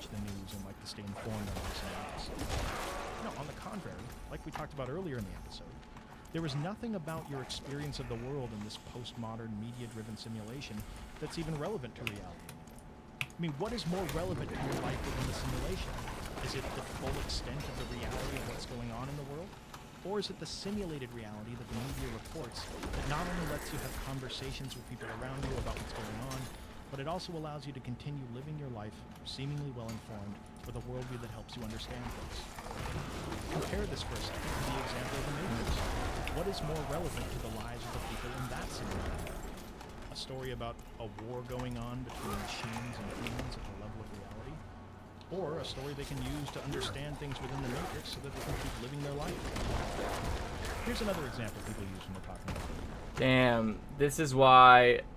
watch the news and like to stay informed on those things. No, on the contrary, like we talked about earlier in the episode, there is nothing about your experience of the world in this postmodern media-driven simulation that's even relevant to reality. I mean, what is more relevant to your life within the simulation? Is it the full extent of the reality of what's going on in the world? Or is it the simulated reality that the media reports that not only lets you have conversations with people around you about what's going on, but it also allows you to continue living your life seemingly well-informed with a worldview that helps you understand things? Compare this for a second to the example of the Matrix. What is more relevant to the lives of the people in that simulation? A story about a war going on between machines and humans at the level of reality? Or a story they can use to understand things within the Matrix so that they can keep living their life? Here's another example people use when they're talking about it. Damn, this is why...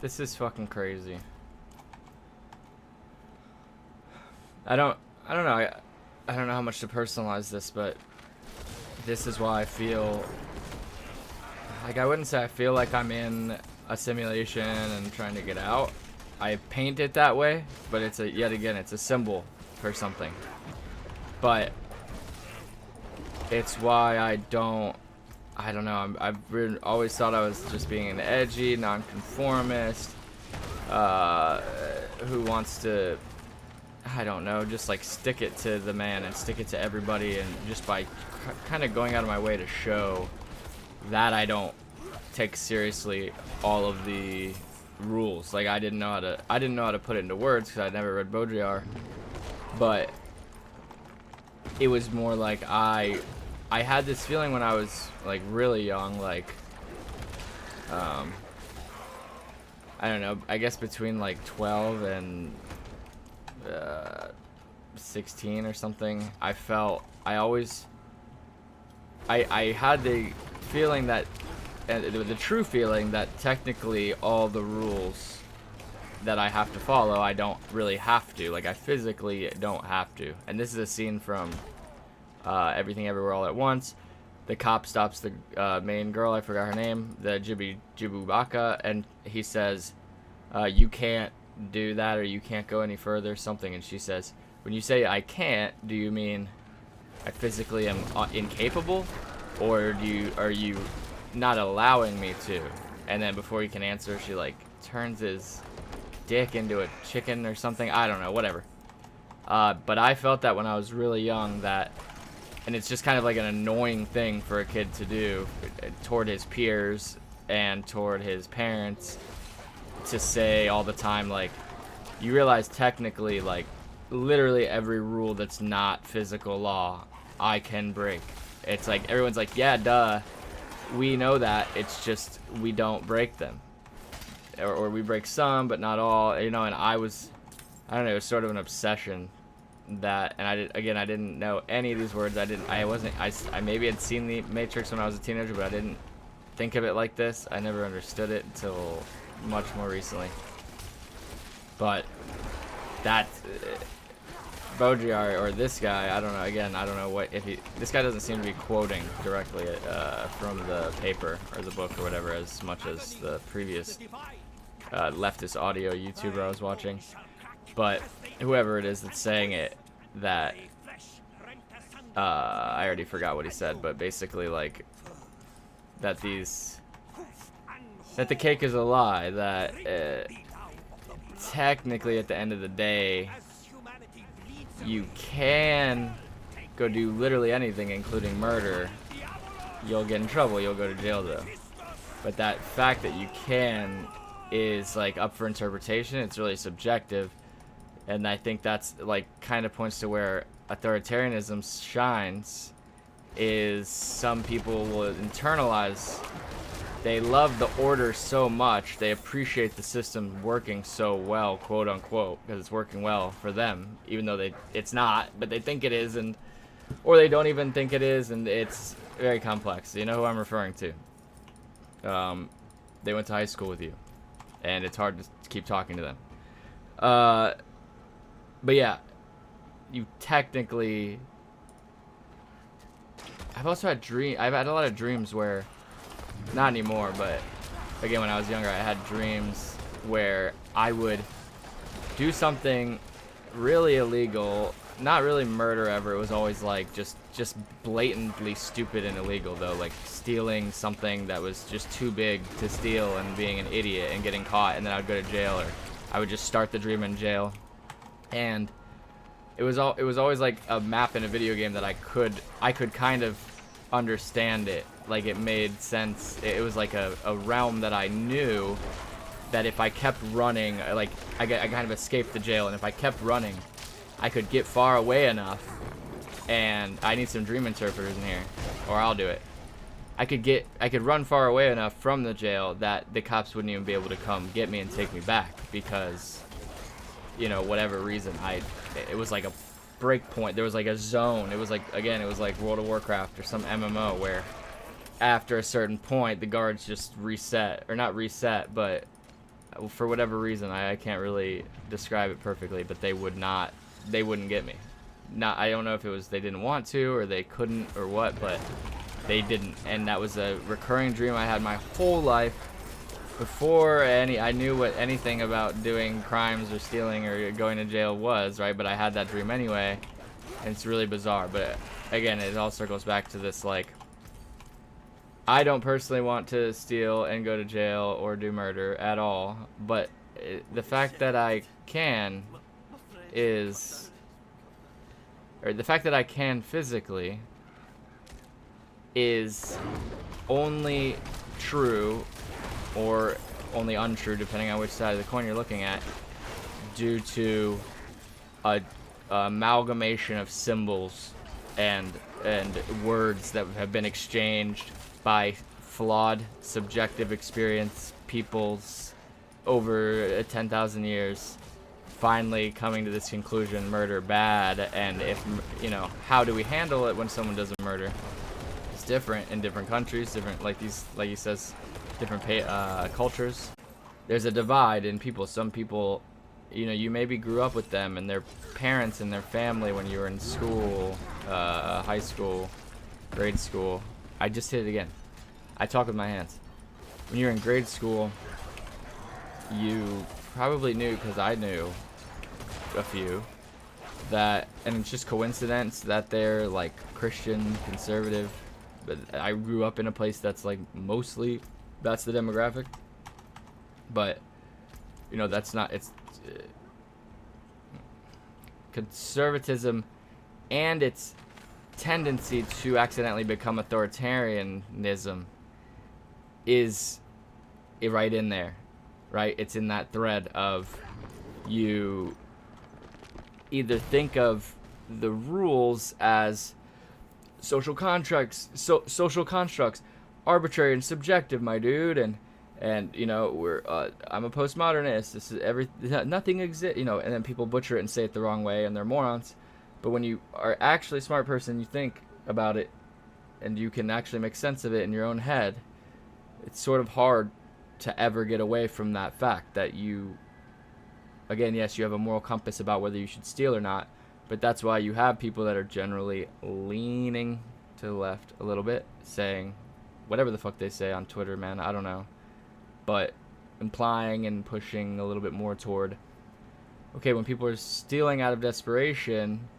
This is fucking crazy. I don't know. I don't know how much to personalize this, but this is why I feel... Like, I wouldn't say I feel like I'm in a simulation and trying to get out. I paint it that way, but it's yet again, it's a symbol for something. But it's why I don't know. I've always thought I was just being an edgy, nonconformist, who wants to, I don't know, just like stick it to the man and stick it to everybody, and just by kind of going out of my way to show that I don't take seriously all of the rules. Like, I didn't know how to put it into words because I'd never read Baudrillard, but it was more like I had this feeling when I was like really young, like I don't know, I guess between like 12 and 16 or something. I had the feeling that, the true feeling that technically all the rules that I have to follow, I don't really have to. Like, I physically don't have to. And this is a scene from Everything Everywhere All at Once. The cop stops the main girl, I forgot her name, the Jibubaka, and he says, you can't do that, or you can't go any further, something. And she says, when you say I can't, do you mean I physically am incapable, or are you not allowing me to? And then before he can answer, she like turns his dick into a chicken or something. I don't know, whatever. But I felt that when I was really young, that, and it's just kind of like an annoying thing for a kid to do toward his peers and toward his parents, to say all the time, like, you realize technically, like, literally every rule that's not physical law I can break. It's like everyone's like, yeah, duh, we know that, it's just we don't break them, or we break some but not all, you know. And I don't know, it was sort of an obsession that, and I didn't know any of these words. I maybe had seen the Matrix when I was a teenager, but I didn't think of it like this. I never understood it until much more recently. But that Baudrillard, or this guy, I don't know, again, I don't know what, this guy doesn't seem to be quoting directly from the paper or the book or whatever, as much as the previous leftist audio YouTuber I was watching. But whoever it is that's saying it, that I already forgot what he said, but basically like that the cake is a lie, that technically at the end of the day you can go do literally anything, including murder. You'll get in trouble, you'll go to jail though. But that fact that you can is like up for interpretation. It's really subjective. And I think that's like kind of points to where authoritarianism shines, is some people will internalize, they love the order so much, they appreciate the system working so well, quote unquote, because it's working well for them, even though it's not, but they think it is, or they don't even think it is, and it's very complex. You know who I'm referring to. They went to high school with you, and it's hard to keep talking to them. But yeah, you technically... I've also had I've had a lot of dreams where, not anymore, but again, when I was younger, I had dreams where I would do something really illegal. Not really murder ever. It was always like just blatantly stupid and illegal though, like stealing something that was just too big to steal and being an idiot and getting caught, and then I would go to jail, or I would just start the dream in jail. And it was always like a map in a video game that I could kind of understand it. Like it made sense. It was like a realm that I knew that if I kept running, like I kind of escaped the jail, and if I kept running, I could get far away enough. And I need some dream interpreters in here, or I'll do it. I could run far away enough from the jail that the cops wouldn't even be able to come get me and take me back, because, you know, whatever reason, it was like a break point. There was like a zone. It was like, again, it was like World of Warcraft or some MMO where after a certain point the guards just reset, or not reset, but for whatever reason, I can't really describe it perfectly, but they wouldn't get me. I don't know if it was they didn't want to or they couldn't or what, but they didn't. And that was a recurring dream I had my whole life before I knew what anything about doing crimes or stealing or going to jail was, right? But I had that dream anyway, and it's really bizarre. But again, it all circles back to this, like, I don't personally want to steal and go to jail or do murder at all, but the fact that I can the fact that I can physically is only true, or only untrue, depending on which side of the coin you're looking at, due to a amalgamation of symbols and words that have been exchanged by flawed subjective experience peoples over 10,000 years, finally coming to this conclusion: murder bad. And if, you know, how do we handle it when someone does a murder? It's different in different countries, different, like he says, different cultures. There's a divide in people. Some people, you know, you maybe grew up with them and their parents and their family when you were in school, high school, grade school. I just hit it again. I talk with my hands. When you were in grade school, you probably knew, because I knew a few, that, and it's just coincidence that they're like Christian, conservative, but I grew up in a place that's like mostly, that's the demographic. But, you know, that's not, it's conservatism and its tendency to accidentally become authoritarianism is right in there, right? It's in that thread of, you either think of the rules as social constructs, arbitrary and subjective, my dude, and you know, I'm a postmodernist. This is nothing exists, you know, and then people butcher it and say it the wrong way, and they're morons. But when you are actually a smart person, you think about it, and you can actually make sense of it in your own head. It's sort of hard to ever get away from that fact that you, again, yes, you have a moral compass about whether you should steal or not, but that's why you have people that are generally leaning to the left a little bit, saying whatever the fuck they say on Twitter, man, I don't know, but implying and pushing a little bit more toward, okay, when people are stealing out of desperation,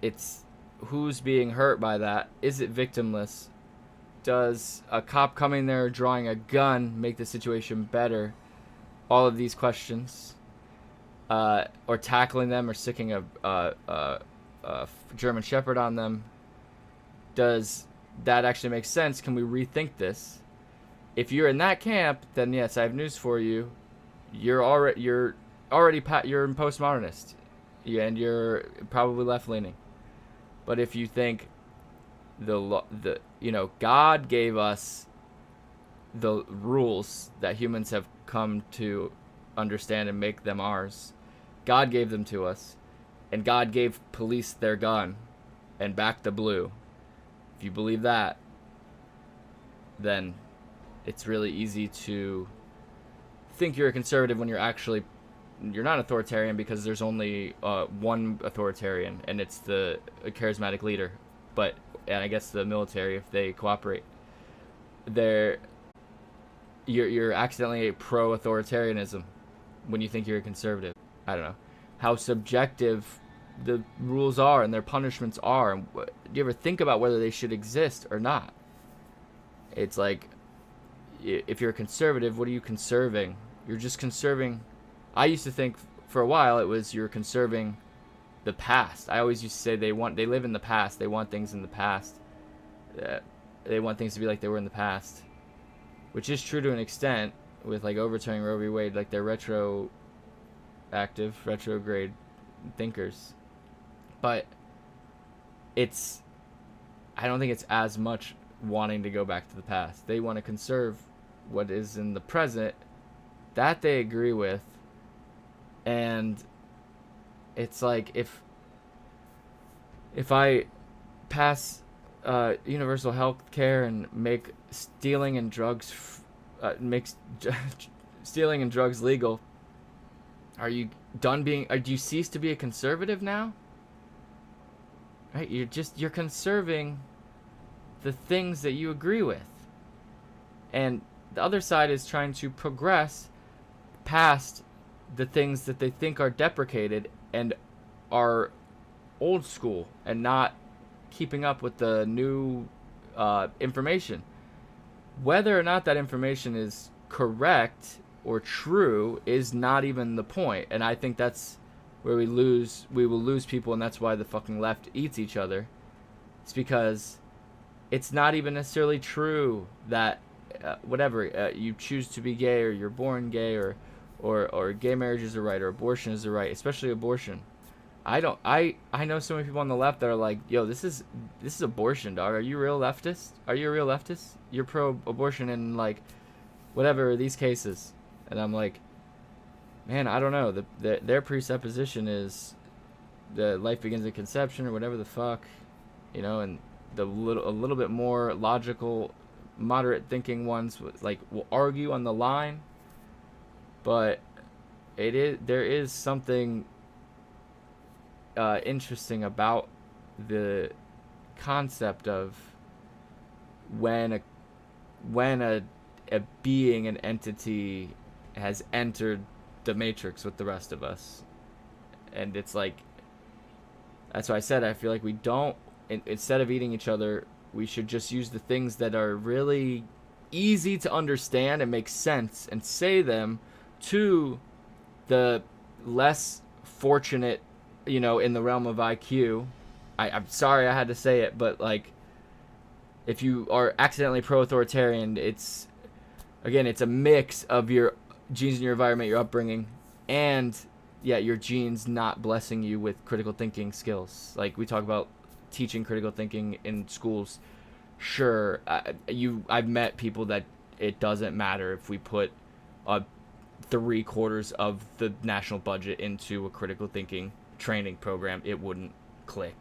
it's who's being hurt by that? Is it victimless? Does a cop coming there drawing a gun make the situation better? All of these questions, or tackling them, or sticking a German Shepherd on them, does that actually make sense? Can we rethink this? If you're in that camp, then yes, I have news for you. You're in postmodernist, and you're probably left leaning. But if you think you know, God gave us the rules that humans have come to understand and make them ours. God gave them to us, and God gave police their gun and back the blue. If you believe that, then it's really easy to think you're a conservative when you're not authoritarian, because there's only one authoritarian, and it's the charismatic leader. And I guess the military, if they cooperate, you're accidentally a pro-authoritarianism when you think you're a conservative. I don't know. how subjective the rules are and their punishments are. And do you ever think about whether they should exist or not? It's like, if you're a conservative, what are you conserving? You're just conserving. I used to think for a while it was you're conserving the past. I always used to say they live in the past. They want things in the past. They want things to be like they were in the past, which is true to an extent with like overturning Roe v. Wade. Like they're retrograde thinkers, but I don't think it's as much wanting to go back to the past. They want to conserve what is in the present that they agree with. And it's like, if I pass universal health care and make stealing and drugs stealing and drugs legal, are you done being, do you cease to be a conservative now? Right? You're conserving the things that you agree with. And the other side is trying to progress past the things that they think are deprecated and are old school and not keeping up with the new information. Whether or not that information is correct or true is not even the point. And I think that's where we will lose people, and that's why the fucking left eats each other. It's because it's not even necessarily true that you choose to be gay, or you're born gay, or gay marriages are right, or abortion is the right, especially abortion. I know so many people on the left that are like, yo, this is abortion, dog. Are you a real leftist? Are you a real leftist? You're pro-abortion in like whatever these cases. And I'm like, man, I don't know. Their presupposition is the life begins at conception, or whatever the fuck, and a little bit more logical, moderate thinking ones will argue on the line. But there is something interesting about the concept of when a being, an entity, has entered the matrix with the rest of us. And it's like, that's why I said I feel like we don't, instead of eating each other, we should just use the things that are really easy to understand and make sense, and say them to the less fortunate, in the realm of IQ. I'm sorry I had to say it, but like, if you are accidentally pro-authoritarian, it's a mix of your genes in your environment, your upbringing, and your genes not blessing you with critical thinking skills. Like we talk about teaching critical thinking in schools. Sure, I've met people that it doesn't matter if we put 3/4 of the national budget into a critical thinking training program, it wouldn't click.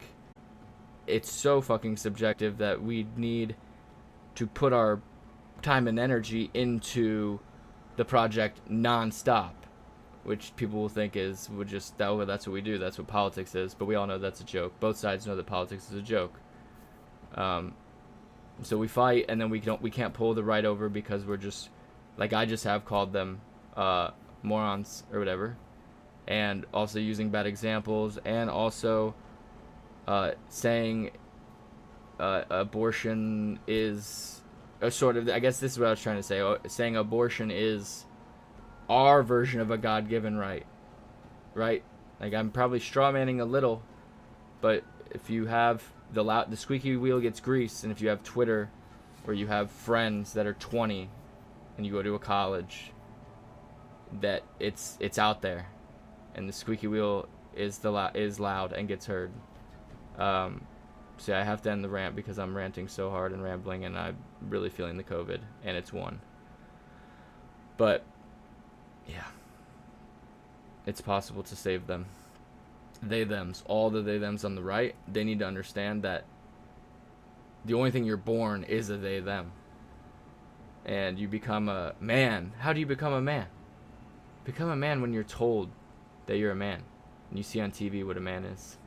It's so fucking subjective that we need to put our time and energy into the project nonstop, which people will think that's what we do, that's what politics is, but we all know that's a joke. Both sides know that politics is a joke. So we fight, and then we can't pull the right over because we're just, like I just have called them morons or whatever, and also using bad examples, and also saying abortion is a sort of, I guess this is what I was trying to say, saying abortion is our version of a God-given right? Like, I'm probably strawmanning a little, but if you have the squeaky wheel gets greased, and if you have Twitter, or you have friends that are 20, and you go to a college, that it's out there, and the squeaky wheel is loud and gets heard. So I have to end the rant because I'm ranting so hard and rambling, and I'm really feeling the COVID, and it's one. But yeah, it's possible to save them. All the they-thems on the right, they need to understand that the only thing you're born is a they-them. And you become a man. How do you become a man? Become a man when you're told that you're a man. And you see on TV what a man is.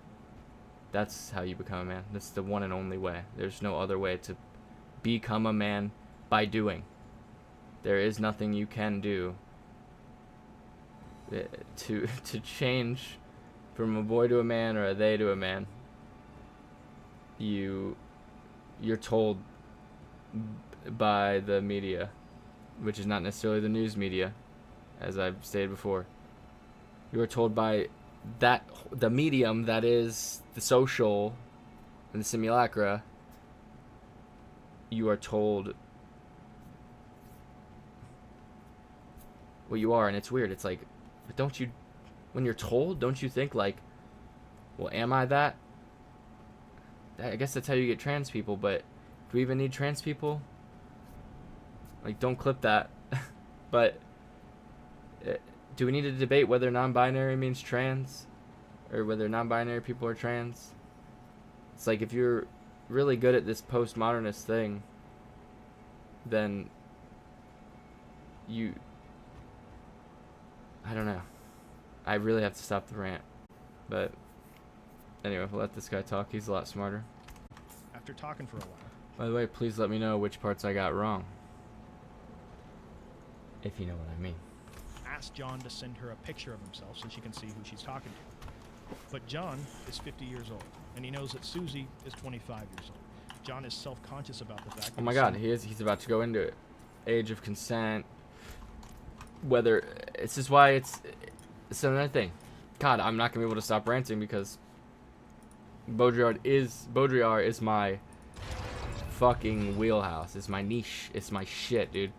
That's how you become a man. That's the one and only way. There's no other way to become a man by doing. There is nothing you can do to change from a boy to a man or a they to a man, you're told by the media, which is not necessarily the news media, as I've stated before. You are told by the medium that is the social and the simulacra. You are told what you are, and it's weird. It's like, but don't you, when you're told, don't you think like, well, am I that? I guess that's how you get trans people, but do we even need trans people? Like, don't clip that. But do we need to debate whether non-binary means trans, or whether non-binary people are trans? It's like, if you're really good at this postmodernist thing, then I don't know. I really have to stop the rant. But anyway, we'll let this guy talk. He's a lot smarter. After talking for a while. By the way, please let me know which parts I got wrong. If you know what I mean. Asked John to send her a picture of himself so she can see who she's talking to. But John is 50 years old, and he knows that Susie is 25 years old. John is self-conscious about the fact that Oh my god, he's about to go into it. Age of consent. Whether, this is why it's another thing. God, I'm not gonna be able to stop ranting because Baudrillard is my fucking wheelhouse. It's my niche. It's my shit, dude.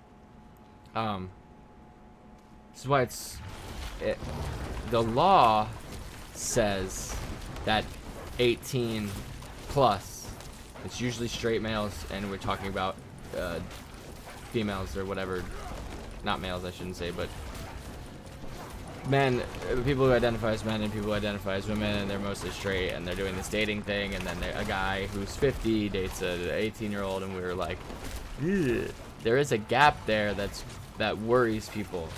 This is why the law says that 18 plus, it's usually straight males, and we're talking about females or whatever, not males I shouldn't say, but men, people who identify as men and people who identify as women, and they're mostly straight, and they're doing this dating thing, and then a guy who's 50 dates an 18-year-old, and we were like, ugh. There is a gap there that worries people,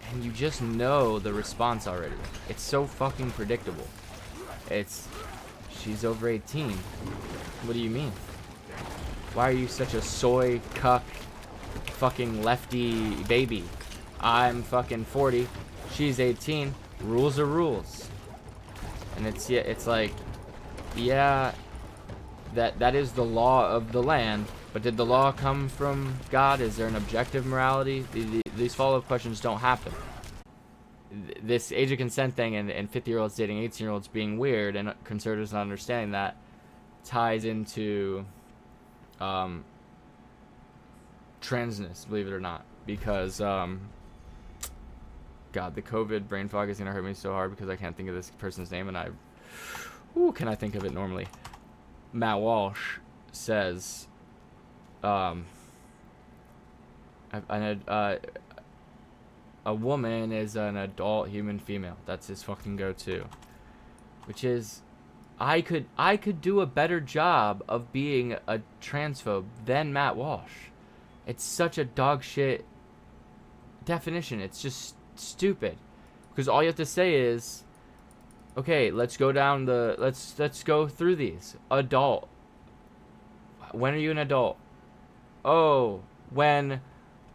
and you just know the response already. It's so fucking predictable. She's over 18. What do you mean? Why are you such a soy cuck fucking lefty baby? I'm fucking 40. She's 18. Rules are rules. And it's like, yeah, that is the law of the land. But did the law come from God? Is there an objective morality? These follow-up questions don't happen. This age of consent thing and 50-year-olds dating 18-year-olds being weird and conservatives not understanding that ties into transness, believe it or not. Because, God, the COVID brain fog is going to hurt me so hard because I can't think of this person's name, and can I think of it normally? Matt Walsh says, a woman is an adult human female. That's his fucking go-to. Which is, I could do a better job of being a transphobe than Matt Walsh. It's such a dog shit definition. It's just stupid. Because all you have to say is, okay, let's go down let's go through these. Adult. When are you an adult? Oh, when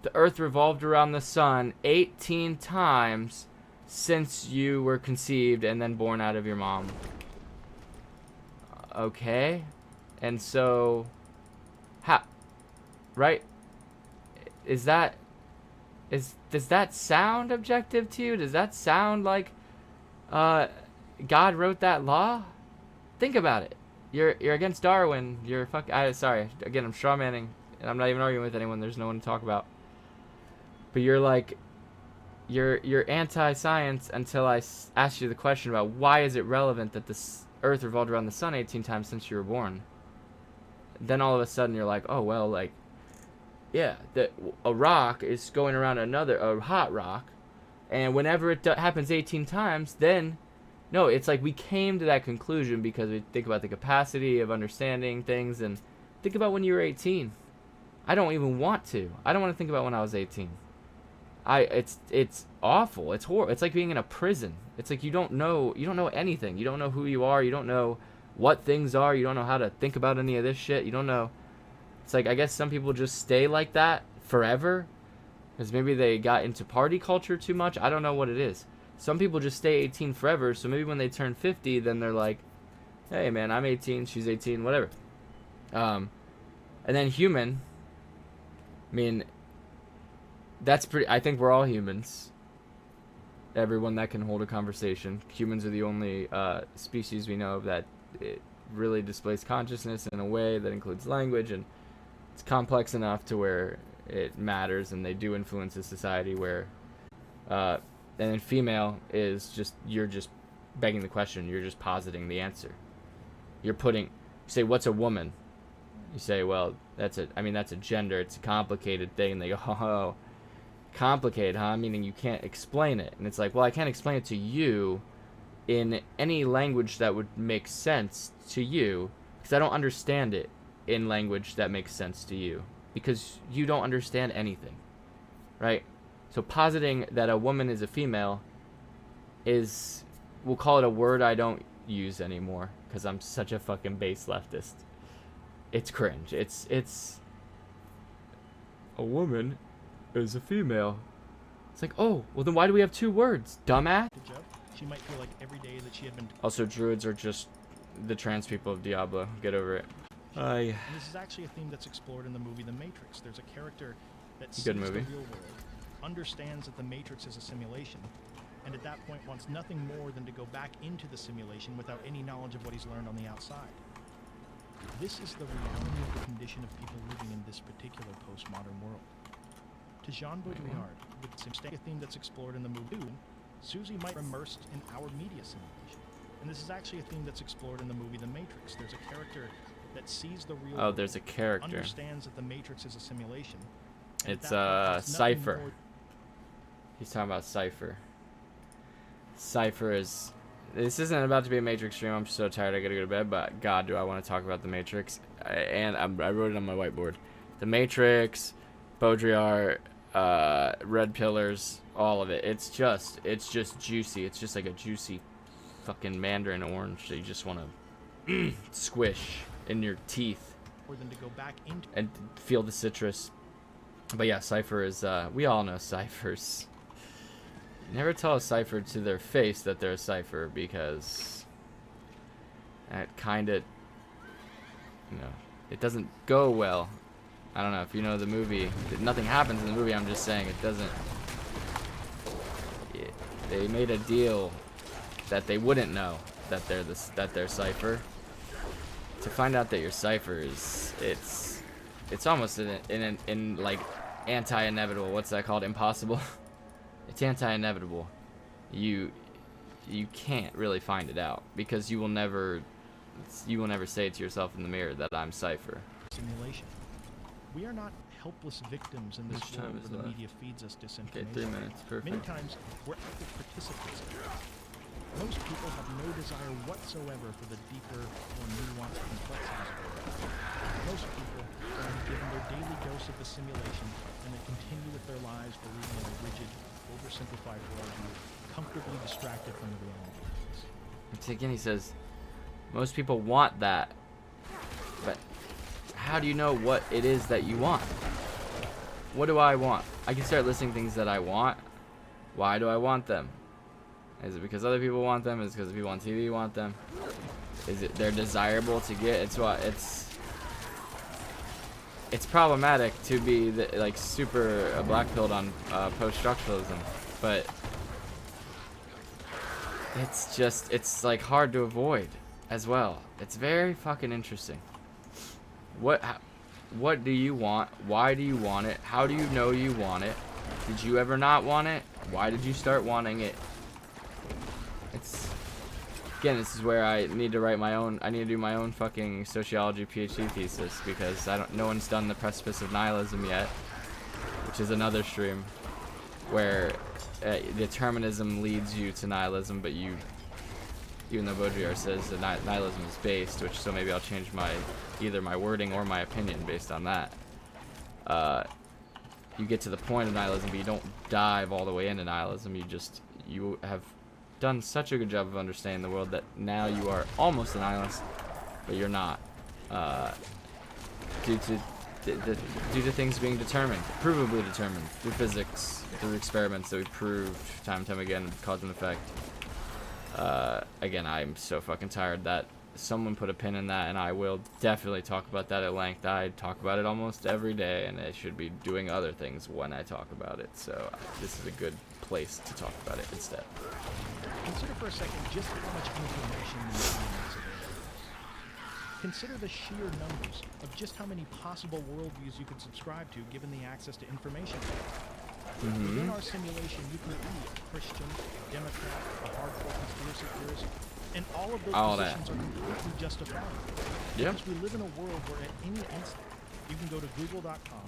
the earth revolved around the sun 18 times since you were conceived and then born out of your mom. Okay. And so, right? Does that sound objective to you? Does that sound like God wrote that law? Think about it. You're against Darwin. Sorry. Again, I'm strawmanning, and I'm not even arguing with anyone. There's no one to talk about. But you're anti-science until I asked you the question about why is it relevant that the Earth revolved around the sun 18 times since you were born. Then all of a sudden you're like, oh well, like, yeah, a rock is going around a hot rock, and whenever it happens 18 times, then no, it's like we came to that conclusion because we think about the capacity of understanding things, and think about when you were 18. I don't even want to. I don't want to think about when I was 18. It's awful. It's horrible. It's like being in a prison. It's like you don't know anything. You don't know who you are. You don't know what things are. You don't know how to think about any of this shit. You don't know. It's like, I guess some people just stay like that forever because maybe they got into party culture too much. I don't know what it is. some people just stay 18 forever. So maybe when they turn 50, then they're like, hey man, I'm 18, she's 18, whatever. And then human, I mean, that's pretty, I think we're all humans. Everyone that can hold a conversation. Humans are the only species we know of that it really displays consciousness in a way that includes language, and it's complex enough to where it matters, and they do influence a society where and then female is just, you're just begging the question, you're just positing the answer. You're putting, you say, what's a woman? You say, well, that's a gender, it's a complicated thing. And they go, oh, complicated, huh? Meaning you can't explain it. And it's like, well, I can't explain it to you in any language that would make sense to you, because I don't understand it in language that makes sense to you, because you don't understand anything, right? So positing that a woman is a female is, we'll call it a word I don't use anymore because I'm such a fucking base leftist. It's cringe. It's a woman is a female. It's like, oh, well then why do we have two words? Dumbass. She might feel like every day that she had been. Also, druids are just the trans people of Diablo. Get over it. And this is actually a theme that's explored in the movie The Matrix. There's a character that sees the real world, understands that the Matrix is a simulation, and at that point wants nothing more than to go back into the simulation without any knowledge of what he's learned on the outside. This is the reality of the condition of people living in this particular postmodern world. To Jean Baudrillard, with a theme that's explored in the movie, Susie might be immersed in our media simulation. And this is actually a theme that's explored in the movie The Matrix. There's a character that sees the real world, there's a character. Understands that the Matrix is a simulation. It's Cypher. He's talking about Cypher. Cypher is... This isn't about to be a Matrix stream. I'm so tired I gotta go to bed, but God, do I want to talk about the Matrix. I wrote it on my whiteboard. The Matrix, Baudrillard, Red Pillars, all of it. It's just juicy. It's just like a juicy fucking mandarin orange that you just want to squish in your teeth and feel the citrus. But yeah, Cypher is, we all know Cyphers. Never tell a Cypher to their face that they're a Cypher, because that kind of, it doesn't go well. I don't know if you know the movie. Nothing happens in the movie. I'm just saying it doesn't. They made a deal that they wouldn't know that they're Cypher. To find out that you're Cypher is it's almost in like anti-inevitable. What's that called? Impossible. It's anti-inevitable. You can't really find it out because you will never say it to yourself in the mirror that I'm Cypher. Simulation. We are not helpless victims in this world where the media feeds us disinformation. Okay, 3 minutes, perfect. Many times we're active participants in it. Most people have no desire whatsoever for the deeper, more nuanced complexities of the world. Most people are given their daily dose of the simulation and they continue with their lives believing in a rigid, oversimplified worldview, comfortably distracted from the reality. Again, he says, most people want that, but how do you know what it is that you want? What do I want? I can start listing things that I want. Why do I want them? Is it because other people want them? Is it because people on TV want them? Is it they're desirable to get? It's problematic to be like super black-pilled on post-structuralism, but it's like hard to avoid as well. It's very fucking interesting. What do you want? Why do you want it? How do you know you want it? Did you ever not want it? Why did you start wanting it? Again, this is where I need to write my own. I need to do my own fucking sociology PhD thesis because no one's done the precipice of nihilism yet, which is another stream where determinism leads you to nihilism, but even though Baudrillard says that nihilism is based, so maybe I'll change either my wording or my opinion based on that. You get to the point of nihilism, but you don't dive all the way into nihilism. You have done such a good job of understanding the world that now you are almost a nihilist, but you're not, due to due to things being determined, provably determined through physics, through experiments that we proved time and time again, cause and effect. Again, I'm so fucking tired that someone put a pin in that, and I will definitely talk about that at length. I talk about it almost every day, and I should be doing other things when I talk about it, so this is a good place to talk about it instead. Consider for a second just how much information the media makes available. Consider the sheer numbers of just how many possible worldviews you could subscribe to given the access to information. Within our simulation, you can be a Christian, a Democrat, a hardcore conspiracy theorist, and all of those positions are completely justified. Yep. Because we live in a world where at any instant, you can go to google.com,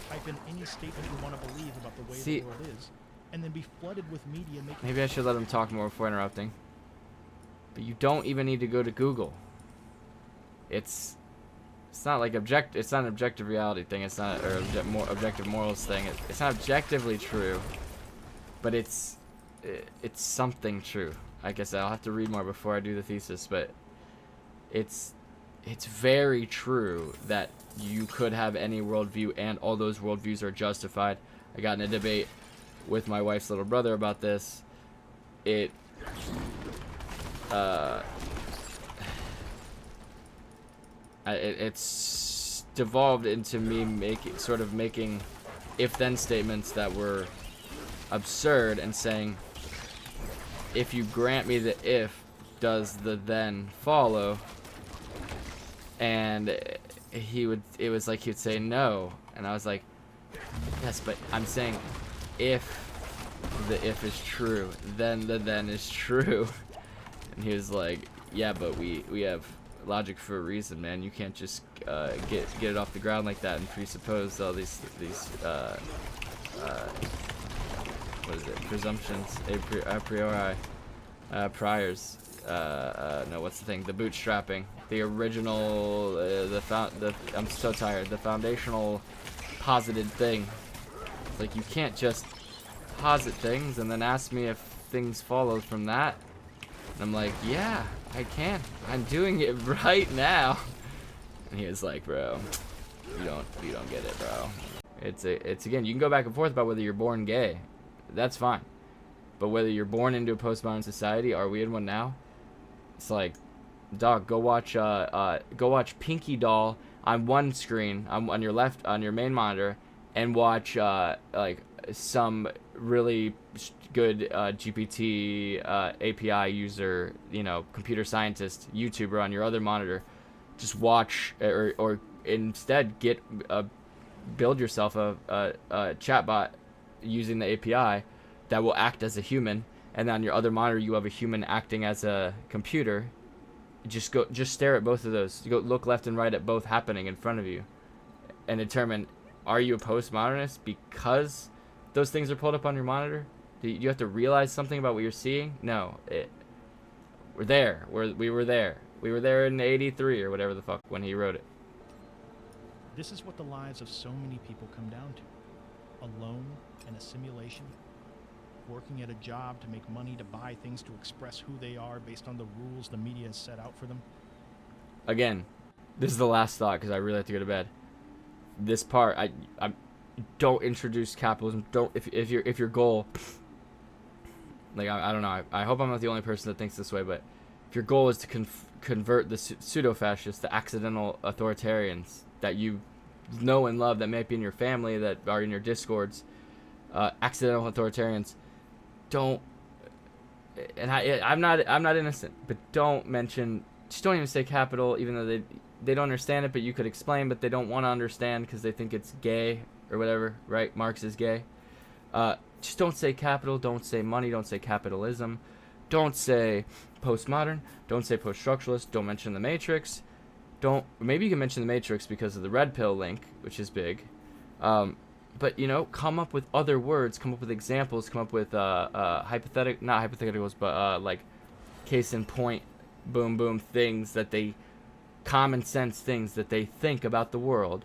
type in any statement you want to believe about the way the world is, and then be flooded with media making... Maybe I should let him talk more before interrupting. But you don't even need to go to Google. It's not like it's not an objective reality thing. It's not objective morals thing. It's not objectively true, but it's something true. I guess I'll have to read more before I do the thesis, but it's very true that you could have any worldview and all those worldviews are justified. I got in a debate with my wife's little brother about this. It's devolved into me making if-then statements that were absurd and saying, if you grant me the if, does the then follow? And it was like he'd say no, and I was like, yes, but I'm saying if the if is true, then the then is true. And he was like, yeah, but we have logic for a reason, man. You can't just get it off the ground like that and presuppose all these what is it, presumptions, a priori, priors, no, what's the thing, the bootstrapping, the original, I'm so tired, the foundational posited thing. Like, you can't just posit things and then ask me if things follow from that. And I'm like, yeah, I can. I'm doing it right now. And he was like, bro, you don't get it, bro. It's again, you can go back and forth about whether you're born gay. That's fine. But whether you're born into a postmodern society, are we in one now? It's like, dog, go watch Pinky Doll on one screen, on your left, on your main monitor, and watch like some really good GPT API user, computer scientist YouTuber on your other monitor. Just watch, or instead build yourself a chatbot using the API that will act as a human, and on your other monitor you have a human acting as a computer. Just stare at both of those. You go look left and right at both happening in front of you, and determine, are you a postmodernist because those things are pulled up on your monitor? Do you have to realize something about what you're seeing? No, we're there. We were there. We were there in '83 or whatever the fuck when he wrote it. This is what the lives of so many people come down to. Alone in a simulation, working at a job to make money to buy things to express who they are based on the rules the media has set out for them. Again, this is the last thought because I really have to go to bed. This part, I don't introduce capitalism. Don't if your goal, like I don't know. I hope I'm not the only person that thinks this way, but if your goal is to convert the pseudo-fascists, the accidental authoritarians that you know and love, that might be in your family, that are in your discords, accidental authoritarians, don't. And I'm not innocent, but don't mention. Just don't even say capital, even though they don't understand it, but you could explain, but they don't want to understand because they think it's gay or whatever, right? Marx is gay. Just don't say capital, don't say money, don't say capitalism, don't say postmodern, don't say post-structuralist, don't mention the Matrix. Maybe you can mention the Matrix because of the red pill link, which is big. But, come up with other words, come up with examples, come up with not hypotheticals, but like case in point, boom, boom, common sense things that they think about the world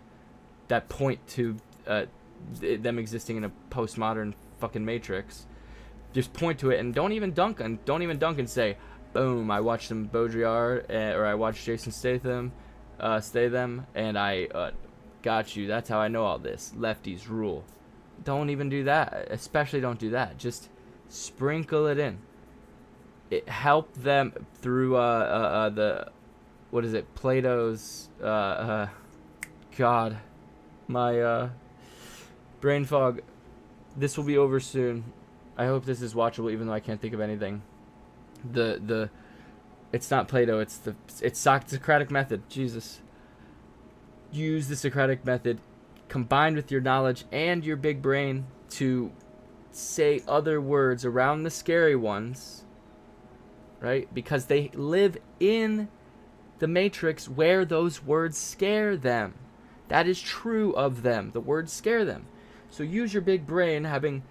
that point to them existing in a postmodern fucking matrix. Just point to it and don't even dunk and say, boom, I watched some Baudrillard or I watched Jason Statham, and I got you. That's how I know all this. Lefties rule. Don't even do that. Especially don't do that. Just sprinkle it in. It help them through the, what is it? Plato's God, my brain fog. This will be over soon. I hope this is watchable, even though I can't think of anything. It's not Plato. It's Socratic method. Jesus. Use the Socratic method combined with your knowledge and your big brain to say other words around the scary ones, right? Because they live in the matrix where those words scare them. That is true of them. The words scare them. So use your big brain, having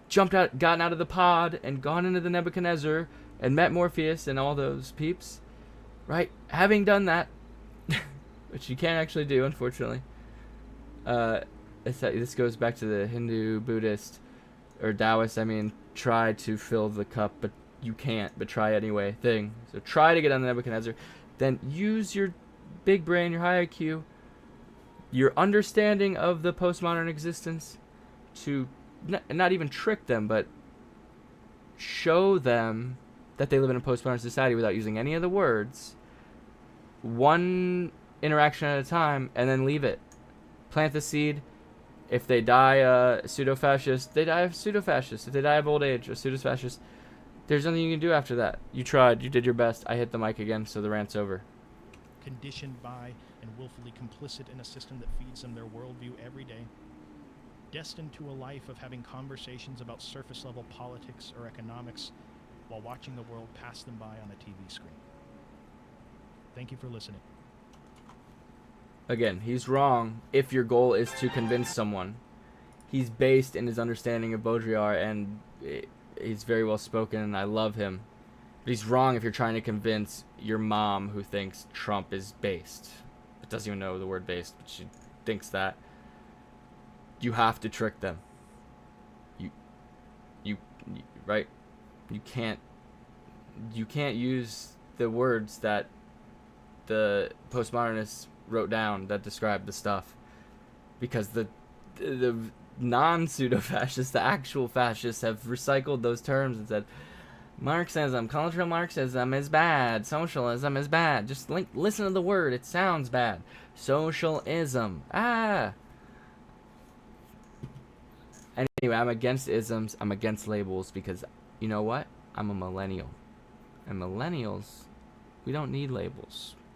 jumped out, gotten out of the pod, and gone into the Nebuchadnezzar, and met Morpheus and all those peeps, right? Having done that, which you can't actually do, unfortunately. This goes back to the Hindu, Buddhist, or Taoist, try to fill the cup, but you can't, but try anyway thing. So try to get on the Nebuchadnezzar. Then use your big brain, your high IQ, your understanding of the postmodern existence to not even trick them, but show them that they live in a postmodern society without using any of the words. One interaction at a time, and then leave it. Plant the seed. If they die a pseudo-fascist, they die a pseudo-fascist. If they die of old age, a pseudo-fascist. There's nothing you can do after that. You tried. You did your best. I hit the mic again, so the rant's over. Conditioned by and willfully complicit in a system that feeds them their worldview every day. Destined to a life of having conversations about surface-level politics or economics while watching the world pass them by on a TV screen. Thank you for listening. Again, he's wrong if your goal is to convince someone. He's based in his understanding of Baudrillard, and he's very well spoken, and I love him. But he's wrong if you're trying to convince your mom, who thinks Trump is based. It doesn't even know the word based, but she thinks that. You have to trick them. You right? You can't use the words that the postmodernists wrote down that describe the stuff, because the non-pseudo-fascists, the actual fascists, have recycled those terms and said Marxism, cultural Marxism is bad, socialism is bad. Just listen to the word, it sounds bad. Socialism. Anyway, I'm against isms, I'm against labels, because you know what? I'm a millennial. And millennials, we don't need labels.